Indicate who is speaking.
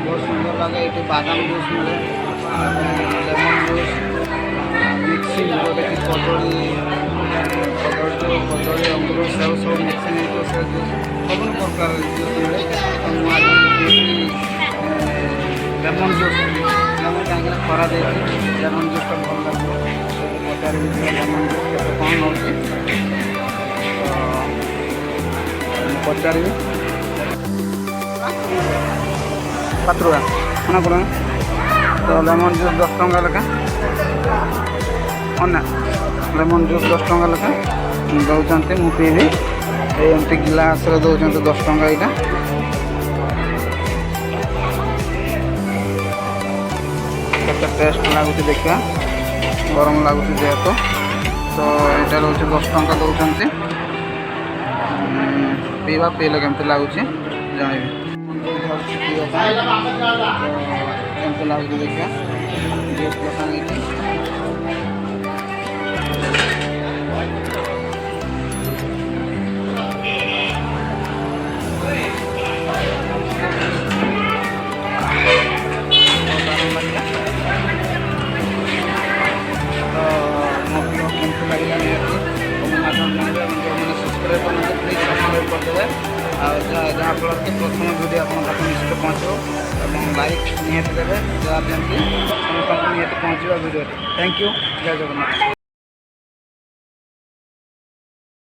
Speaker 1: बहुत सुंदर लगे। ये बादाम जूस मिले, लेमन जूस, मिक्सिंग जोटा कि कदली अंगूर सेव सब मिक्सिंग हो से जूस सब प्रकार जूस मिले। तो मुझे लेमन जूस लेमन कहीं खरा दे लेमन जूसटा भल लगे पचार लेमन जूस के कौन नौ पचारि 7 टका मना कर। तो लेमन जूस 10 टका लेखा अना लेमन जूस 10 टका लेखा दौरान मु पीबी। एमती गिलास दौरान 10 टका यहाँ केते टेस्ट लगुच देखा गरम लगुच जेहेतु। तो यहाँ रोचे 10 टका दौरान पीवा पीले केमती लगुच जानवी केमती लगुच देखा जूस पसंद सब्सक्राइब करना प्लीज सब्सक्राइब करदे जहाँफल कि प्रथम वीडियो आप निश्चित पहुँचो और लाइक निहती देवे जहाँ समस्त निहती पहुँचवा वीडियो। थैंक यू, जय जगन्नाथ।